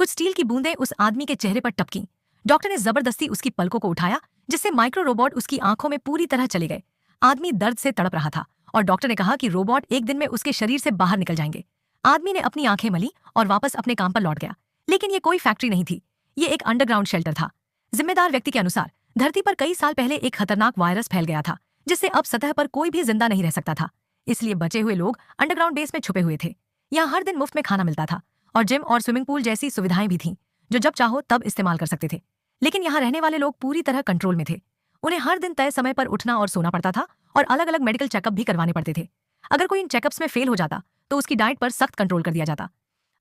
कुछ स्टील की बूंदें उस आदमी के चेहरे पर टपकीं। डॉक्टर ने जबरदस्ती उसकी पलकों को उठाया, जिससे माइक्रो रोबोट उसकी आंखों में पूरी तरह चले गए। आदमी दर्द से तड़प रहा था और डॉक्टर ने कहा कि रोबोट एक दिन में उसके शरीर से बाहर निकल जाएंगे। आदमी ने अपनी आंखें मली और वापस अपने काम पर लौट गया। लेकिन ये कोई फैक्ट्री नहीं थी, ये एक अंडरग्राउंड शेल्टर था। जिम्मेदार व्यक्ति के अनुसार धरती पर कई साल पहले एक खतरनाक वायरस फैल गया था, जिससे अब सतह पर कोई भी जिंदा नहीं रह सकता था। इसलिए बचे हुए लोग अंडरग्राउंड बेस में छुपे हुए थे। यहाँ हर दिन मुफ्त में खाना मिलता था और जिम और स्विमिंग पूल जैसी सुविधाएं भी थीं, जो जब चाहो तब इस्तेमाल कर सकते थे। लेकिन यहाँ रहने वाले लोग पूरी तरह कंट्रोल में थे। उन्हें हर दिन तय समय पर उठना और सोना पड़ता था और अलग अलग मेडिकल चेकअप भी करवाने पड़ते थे। अगर कोई इन चेकअप्स में फेल हो जाता तो उसकी डाइट पर सख्त कंट्रोल कर दिया जाता।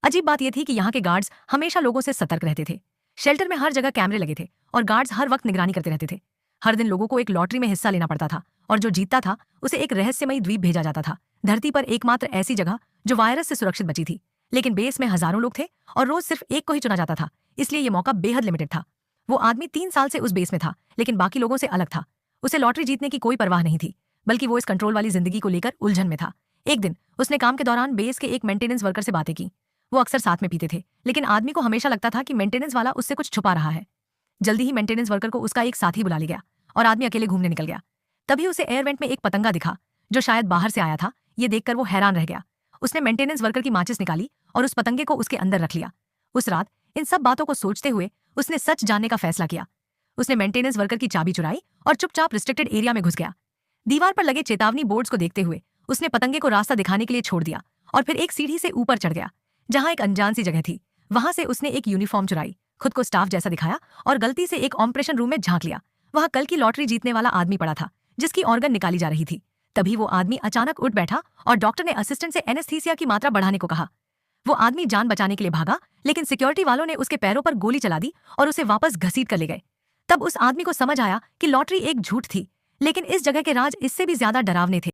अजीब बात यह थी कि यहाँ के गार्ड्स हमेशा लोगों से सतर्क रहते थे। शेल्टर में हर जगह कैमरे लगे थे और गार्ड्स हर वक्त निगरानी करते रहते थे। हर दिन लोगों को एक लॉटरी में हिस्सा लेना पड़ता था और जो जीतता था उसे एक रहस्यमयी द्वीप भेजा जाता था, धरती पर एकमात्र ऐसी जगह जो वायरस से सुरक्षित बची थी। लेकिन बेस में हजारों लोग थे और रोज सिर्फ एक को ही चुना जाता था, इसलिए ये मौका बेहद लिमिटेड था। वो आदमी 3 साल से उस बेस में था, लेकिन बाकी लोगों से अलग था। उसे लॉटरी जीतने की कोई परवाह नहीं थी, बल्कि वो इस कंट्रोल वाली जिंदगी को लेकर उलझन में था। एक दिन उसने काम के दौरान बेस के एक मेंटेनेंस वर्कर से बातें की। वो अक्सर साथ में पीते थे, लेकिन आदमी को हमेशा लगता था कि मेंटेनेंस वाला उससे कुछ छुपा रहा है। जल्दी ही मेंटेनेंस वर्कर को उसका एक साथी बुला लिया गया और आदमी अकेले घूमने निकल गया। तभी उसे एयर वेंट में एक पतंगा दिखा, जो शायद बाहर से आया था। ये देखकर वो हैरान रह गया। उसने मेंटेनेंस वर्कर की माचिस निकाली और उस पतंगे को उसके अंदर रख लिया। उस रात इन सब बातों को सोचते हुए उसने सच जानने का फैसला किया। उसने मेंटेनेंस वर्कर की चाबी चुराई और चुपचाप रिस्ट्रिक्टेड एरिया में घुस गया। दीवार पर लगे चेतावनी बोर्ड्स को देखते हुए उसने पतंगे को रास्ता दिखाने के लिए छोड़ दिया और फिर एक सीढ़ी से ऊपर चढ़ गया, जहां एक अनजान सी जगह थी। वहां से उसने एक यूनिफॉर्म चुराई, खुद को स्टाफ जैसा दिखाया और गलती से एक ऑपरेशन रूम में झांक लिया। वहां कल की लॉटरी जीतने वाला आदमी पड़ा था, जिसकी ऑर्गन निकाली जा रही थी। तभी वो आदमी अचानक उठ बैठा और डॉक्टर ने असिस्टेंट से एनेस्थीसिया की मात्रा बढ़ाने को कहा। वो आदमी जान बचाने के लिए भागा, लेकिन सिक्योरिटी वालों ने उसके पैरों पर गोली चला दी और उसे वापस घसीट कर ले गए। तब उस आदमी को समझ आया कि लॉटरी एक झूठ थी, लेकिन इस जगह के राज इससे भी ज्यादा डरावने थे।